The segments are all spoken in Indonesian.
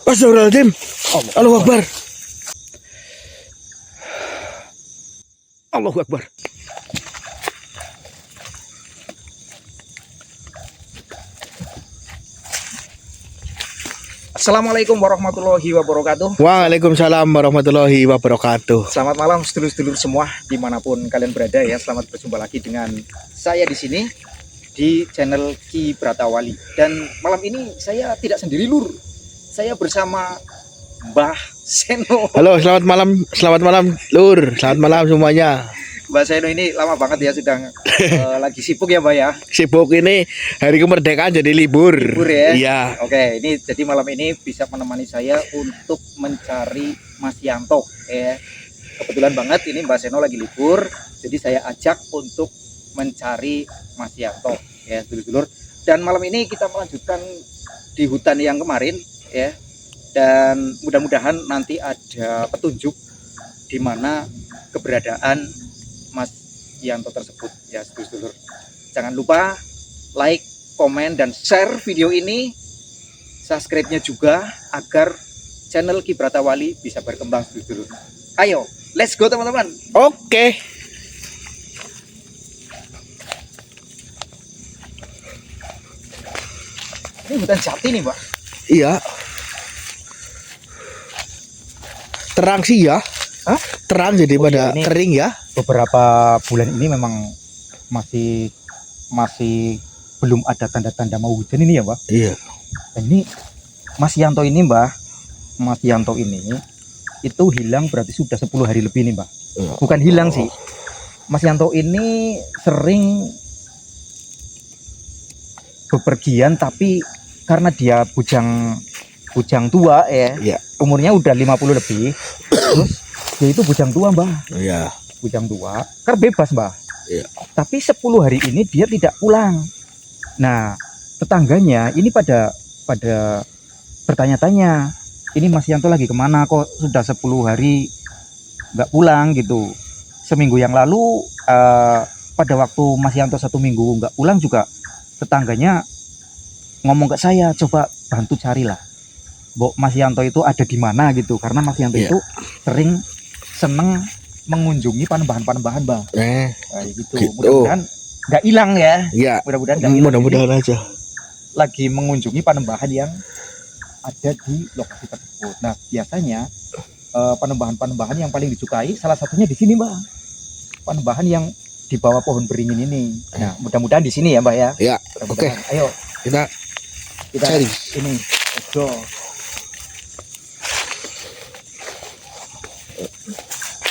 Astagfirullahaladzim. Allahu Akbar. Allahu Akbar. Assalamualaikum warahmatullahi wabarakatuh. Waalaikumsalam warahmatullahi wabarakatuh. Selamat malam sedulur-sedulur semua dimanapun kalian berada ya. Selamat berjumpa lagi dengan saya di sini di channel Ki Bratawali. Dan malam ini saya tidak sendiri lur. Saya bersama Mbah Seno. Halo, selamat malam Lur. Selamat malam semuanya. Mbah Seno ini lama banget ya sedang lagi sibuk ya Mbak ya. Sibuk ini hari kemerdekaan jadi libur. Libur ya. Iya. Oke, ini jadi malam ini bisa menemani saya untuk mencari Mas Yanto ya. Kebetulan banget ini Mbak Seno lagi libur, jadi saya ajak untuk mencari Mas Yanto ya, dulur-dulur. Dan malam ini kita melanjutkan di hutan yang kemarin ya. Dan mudah-mudahan nanti ada petunjuk di mana keberadaan Mas Yanto tersebut ya, dulur-dulur. Jangan lupa like, komen, dan share video ini, subscribe-nya juga agar channel Ki Bratawali bisa berkembang, dulur-dulur. Ayo, let's go teman-teman. Oke. Ini hutan jati nih, Mbak. Iya. Terang sih ya. Hah? Terang jadi pada ini kering ya. beberapa bulan ini memang masih belum ada tanda-tanda mau hujan ini ya, Mbak. Iya. Dan ini Mas Yanto ini, Mbak. Mas Yanto ini itu hilang berarti sudah 10 hari lebih nih, Mbak. Iya. Bukan hilang sih. Mas Yanto ini sering bepergian, tapi karena dia bujang tua ya. Iya. Umurnya udah 50 lebih. Terus dia itu bujang tua, Mbak. Iya. Bujang tua, kan bebas, Mbak. Iya. Tapi 10 hari ini dia tidak pulang. Nah, tetangganya ini pada bertanya-tanya, ini Mas Yanto lagi kemana kok sudah 10 hari nggak pulang gitu. Seminggu yang lalu pada waktu Mas Yanto 1 minggu nggak pulang juga tetangganya ngomong ke saya, coba bantu carilah Mas Yanto itu ada di mana gitu, karena Mas Yanto itu sering seneng mengunjungi panembahan-panembahan, Bang. Nah, Gitu. gitu. Mudah-mudahan nggak hilang ya. Iya. Mudah-mudahan nggak hilang. Mudah-mudahan aja. Lagi mengunjungi panembahan yang ada di lokasi tersebut. Nah, biasanya panembahan-panembahan yang paling disukai salah satunya di sini, Mbak. Panembahan yang di bawah pohon beringin ini. Nah, mudah-mudahan di sini ya, Mbak ya. Iya. Oke. Ayo Kita cari cari. ini. Let's go.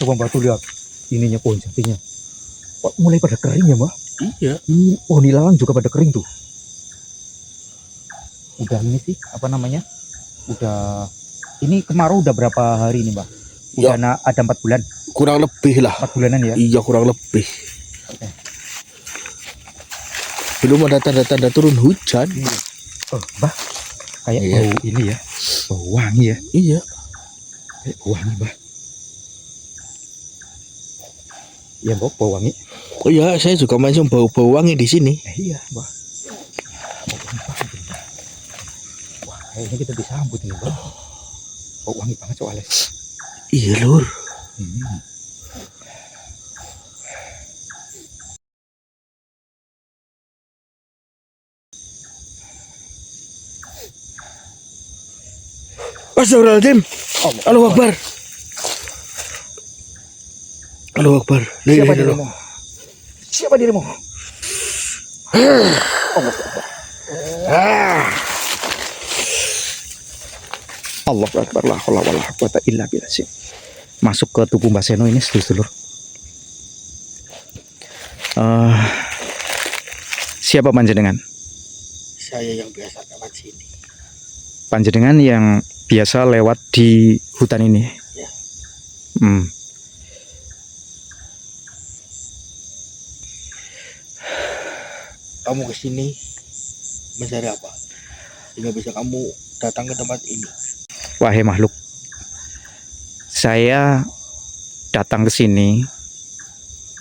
Coba Mbak tuh lihat ininya, pohon jatinya. Kok mulai pada kering ya, Mbak? Iya. Ini pohon ilalang juga pada kering tuh. Udah ini sih, apa namanya? Udah, ini kemarau udah berapa hari ini, Mbak? Udah Ya. ada 4 bulan. Kurang lebih lah. 4 bulanan ya? Iya, kurang lebih. Oke. Belum ada tanda-tanda turun hujan. Iya. Oh, Mbak, kayak Iya. bau ini ya. Bau wangi ya. Iya. Kayak bau wangi, Mbak. Iya, Mbak, bau wangi. Oh iya, saya juga mencium bau-bau wangi di sini. Iya, Mbak. Bau wangi banget ini, Mbak. Wah, kayaknya kita disambut nih, Mbak. Bau wangi banget soalnya. Iya, Lur. Hmm. Astagfirullahaladzim. Allahu Akbar. Allahu Akbar. La Siapa ilaha illallah. dirimu? Siapa dirimu? Allah Akbar. Allah Akbar. La haula wala quwata illa billah. Masuk ke tubuh Mbak Seno ini, sedulur. Siapa panjenengan? Saya yang biasa lewat sini. Panjenengan yang biasa lewat di hutan ini. Ya. Kamu kesini mencari apa? Sehingga bisa kamu datang ke tempat ini. Wahai makhluk, saya datang ke sini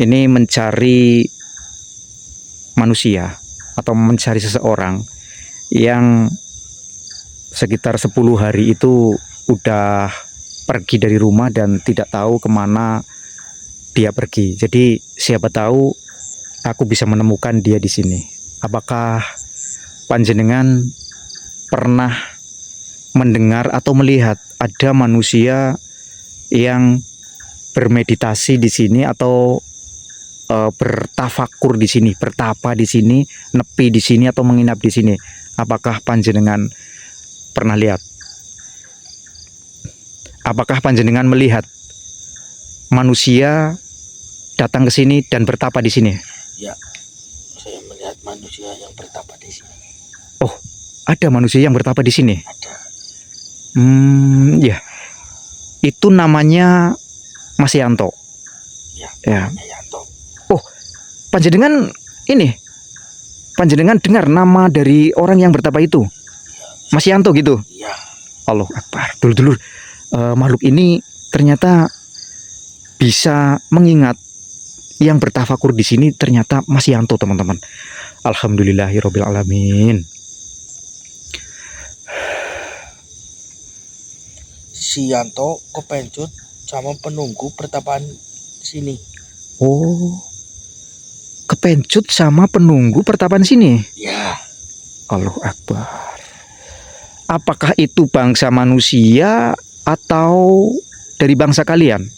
ini mencari manusia atau mencari seseorang yang sekitar 10 hari itu udah pergi dari rumah dan tidak tahu kemana dia pergi. Jadi siapa tahu aku bisa menemukan dia di sini. Apakah panjenengan pernah mendengar atau melihat ada manusia yang bermeditasi di sini atau bertafakur di sini, bertapa di sini, nepi di sini atau menginap di sini? Apakah panjenengan pernah lihat? Apakah panjenengan melihat manusia datang ke sini dan bertapa di sini? Ya, saya melihat manusia yang bertapa di sini. Oh, ada manusia yang bertapa di sini? Ada. Ya. Itu namanya Mas Yanto. Ya. Yanto. Oh, panjenengan dengar nama dari orang yang bertapa itu? Mas Yanto gitu? Iya. Allah Akbar. Dulur-dulur, makhluk ini ternyata bisa mengingat yang bertafakur di sini ternyata Mas Yanto, teman-teman. Alhamdulillahirabbil alamin. Si Yanto kepencut sama penunggu pertapaan sini. Oh, kepencut sama penunggu pertapaan sini. Ya. Allahu Akbar. Apakah itu bangsa manusia atau dari bangsa kalian?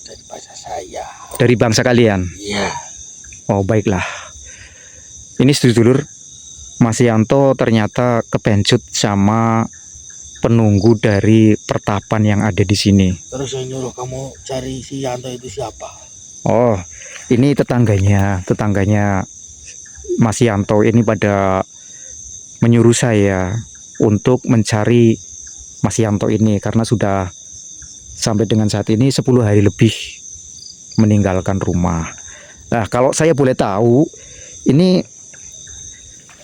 Dari bahasa saya. Dari bangsa kalian? Iya. Oh, baiklah. Ini sedulur, Mas Yanto ternyata kepencut sama penunggu dari pertapan yang ada di sini. Terus saya nyuruh kamu cari si Yanto itu siapa? Oh, ini tetangganya Mas Yanto ini pada menyuruh saya untuk mencari Mas Yanto ini karena sudah sampai dengan saat ini 10 hari lebih meninggalkan rumah. Nah, kalau saya boleh tahu, ini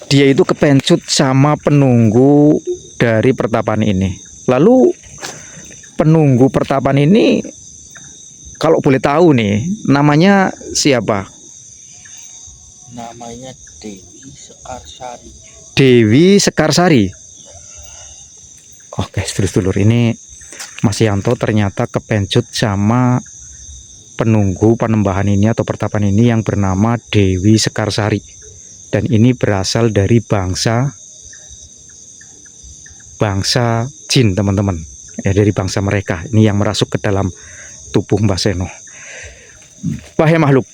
dia itu kepencut sama penunggu dari pertapaan ini. Lalu penunggu pertapaan ini kalau boleh tahu nih, namanya siapa? Namanya Dewi Sekarsari. Dewi Sekarsari. Oke, sedulur-sedulur, ini Mas Yanto ternyata kepencut sama penunggu penembahan ini atau pertapaan ini yang bernama Dewi Sekarsari. Dan ini berasal dari bangsa jin, teman-teman. Ya, dari bangsa mereka. Ini yang merasuk ke dalam tubuh Mbah Seno. Wahai makhluk,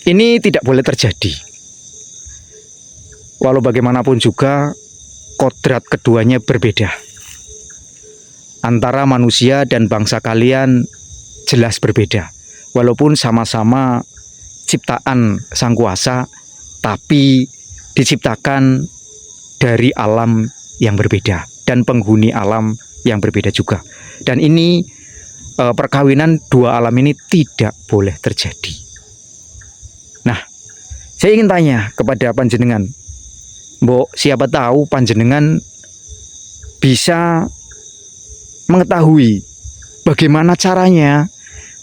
ini tidak boleh terjadi. Walau bagaimanapun juga kodrat keduanya berbeda. Antara manusia dan bangsa kalian jelas berbeda. Walaupun sama-sama ciptaan Sang Kuasa, tapi diciptakan dari alam yang berbeda dan penghuni alam yang berbeda juga. Dan ini perkawinan dua alam ini tidak boleh terjadi. Nah, saya ingin tanya kepada panjenengan, Mbok, siapa tahu panjenengan bisa mengetahui bagaimana caranya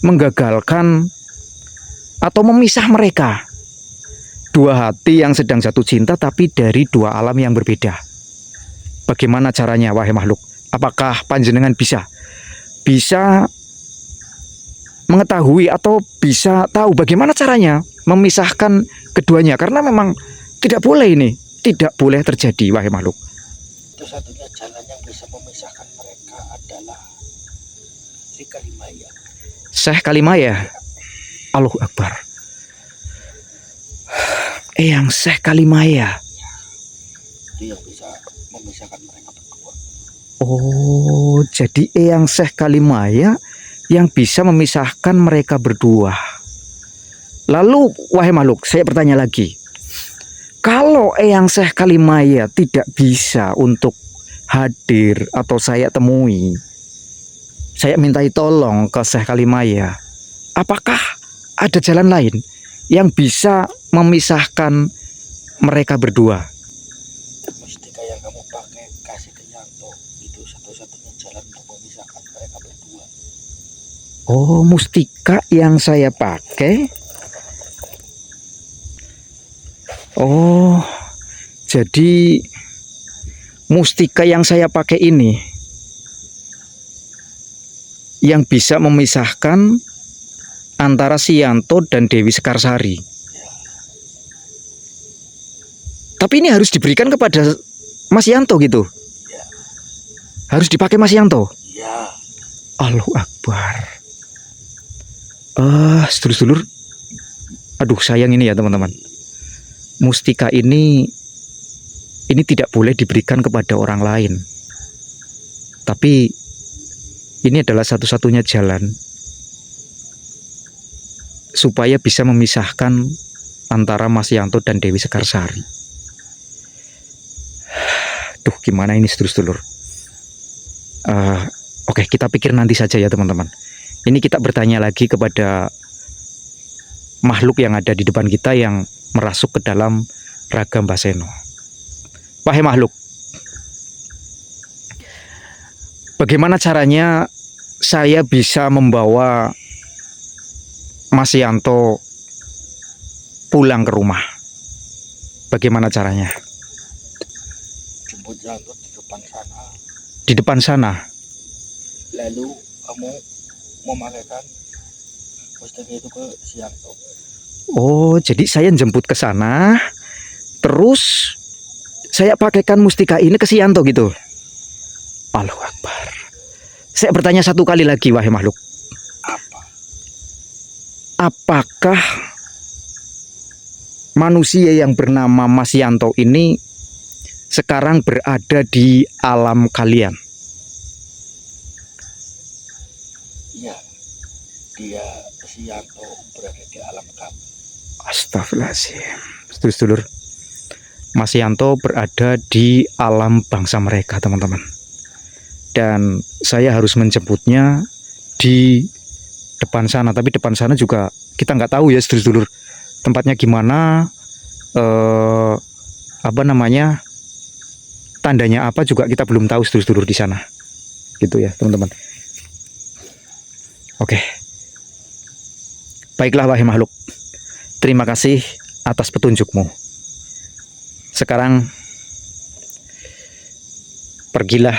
menggagalkan atau memisah mereka. Dua hati yang sedang jatuh cinta tapi dari dua alam yang berbeda. Bagaimana caranya, wahai makhluk? Apakah panjenengan bisa mengetahui atau bisa tahu bagaimana caranya memisahkan keduanya? Karena memang tidak boleh terjadi, wahai makhluk. Itu satunya jalan yang bisa memisahkan mereka adalah si Kalimaya. Syekh Kalimaya. Allahu Akbar. Eyang Syekh Kalimaya. Itu yang bisa memisahkan mereka berdua. Oh, jadi Eyang Syekh Kalimaya yang bisa memisahkan mereka berdua. Lalu, wahai makhluk, saya bertanya lagi. Kalau Eyang Syekh Kalimaya tidak bisa untuk hadir atau saya temui, saya mintai tolong ke Syekh Kalimaya, apakah ada jalan lain yang bisa memisahkan mereka berdua? Mustika yang kamu pakai kasih ke Yanto, itu satu-satunya jalan untuk memisahkan mereka berdua. Oh, mustika yang saya pakai. Oh, jadi mustika yang saya pakai ini yang bisa memisahkan antara Sianto dan Dewi Sekarsari. Tapi ini harus diberikan kepada Mas Yanto gitu. Harus dipakai Mas Yanto. Iya. Allahu Akbar. Sedulur-sedulur, aduh sayang ini ya teman-teman. Mustika ini tidak boleh diberikan kepada orang lain. Tapi ini adalah satu-satunya jalan supaya bisa memisahkan antara Mas Yanto dan Dewi Sekarsari. Duh, gimana ini sedulur-sedulur? Oke, kita pikir nanti saja ya teman-teman. Ini kita bertanya lagi kepada makhluk yang ada di depan kita yang merasuk ke dalam raga Mbah Seno. Wahai makhluk, bagaimana caranya saya bisa membawa Mas Yanto pulang ke rumah? Bagaimana caranya? Jemput Yanto di depan sana. Di depan sana. Lalu kamu memakaikan mustika itu ke Yanto. Oh, jadi saya jemput ke sana, terus saya pakaikan mustika ini ke Yanto gitu. Allahu Akbar. Saya bertanya satu kali lagi, wahai makhluk. Apa? Apakah manusia yang bernama Mas Yanto ini sekarang berada di alam kalian? Iya. Dia Yanto berada di alam kamu. Astagfirullahaladzim. Sedulur-sedulur, Mas Yanto berada di alam bangsa mereka, teman-teman. Dan saya harus menjemputnya di depan sana. Tapi depan sana juga kita nggak tahu ya sedulur-sedulur, tempatnya gimana, apa namanya, tandanya apa juga kita belum tahu sedulur-sedulur di sana. Gitu ya teman-teman. Oke. Baiklah wahai makhluk, terima kasih atas petunjukmu. Sekarang pergilah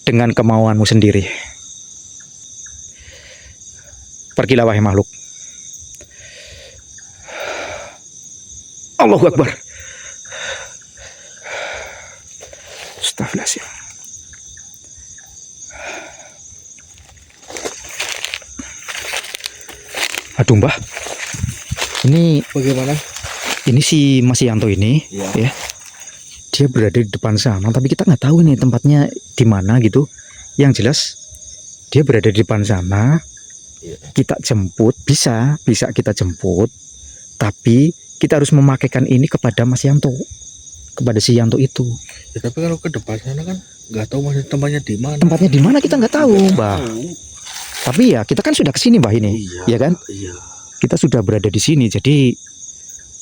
dengan kemauanmu sendiri. Pergilah wahai makhluk. Allahu Akbar. Astagfirullahaladzim. Aduh Mbah, ini Bagaimana? ini si Mas Yanto ini, Iya. ya, dia berada di depan sana, tapi kita nggak tahu ini tempatnya di mana gitu. Yang jelas dia berada di depan sana. Iya. Kita jemput, bisa kita jemput, tapi kita harus memakaikan ini kepada Mas Yanto, kepada si Yanto itu. Ya, tapi kalau ke depan sana kan nggak tahu masih tempatnya di mana. Tempatnya di mana kita nggak tahu, Mbah. Tapi ya kita kan sudah kesini, Mbah, ini, Iya. ya kan? Iya. Kita sudah berada di sini, jadi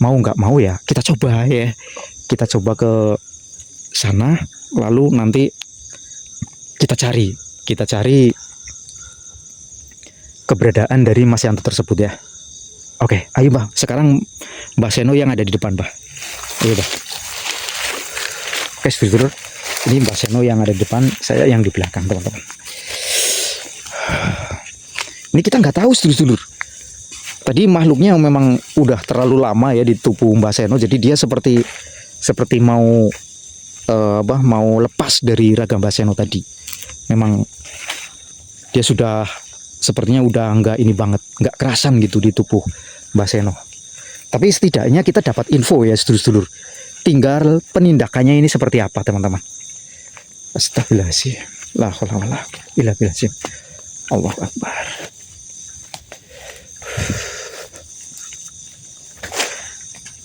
mau nggak mau ya kita coba ya. Kita coba ke sana, lalu nanti kita cari keberadaan dari Mas Yanto tersebut ya. Oke, ayo Mbah. Sekarang Mbah Seno yang ada di depan, Mbah. Ayo, Mbah. Oke, sedulur. Ini Mbah Seno yang ada di depan, saya yang di belakang, teman-teman. Ini kita nggak tahu sedulur. Tadi makhluknya memang udah terlalu lama ya di tubuh Mbah Seno, jadi dia seperti mau mau lepas dari raga Mbah Seno tadi. Memang dia sudah sepertinya udah nggak ini banget, nggak kerasan gitu di tubuh Mbah Seno. Tapi setidaknya kita dapat info ya sedulur-sedulur. Tinggal penindakannya ini seperti apa teman-teman. Astagfirullahaladzim. La haula wala quwwata illa billah. Allahu Akbar.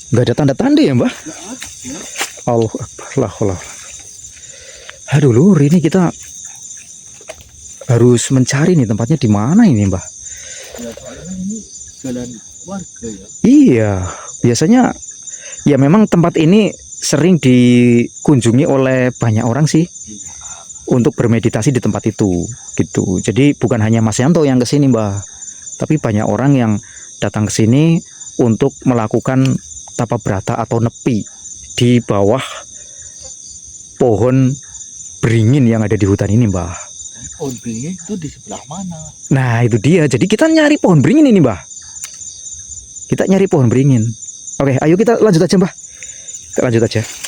Gak ada tanda-tanda ya Mbah? Allahu Akbar. La haula wala quwwata. Aduh lur, ini kita harus mencari nih tempatnya di mana ini Mbah. Ya, soalnya ini jalan warga ya. Iya, biasanya ya memang tempat ini sering dikunjungi oleh banyak orang sih untuk bermeditasi di tempat itu gitu. Jadi bukan hanya Mas Yanto yang kesini Mbah, tapi banyak orang yang datang ke sini untuk melakukan tapa brata atau nepi di bawah pohon beringin yang ada di hutan ini, Mbah. Pohon beringin itu di sebelah mana? Nah, itu dia. Jadi kita nyari pohon beringin ini, Mbah. Kita nyari pohon beringin. Oke, ayo kita lanjut aja, Mbah. Kita lanjut aja.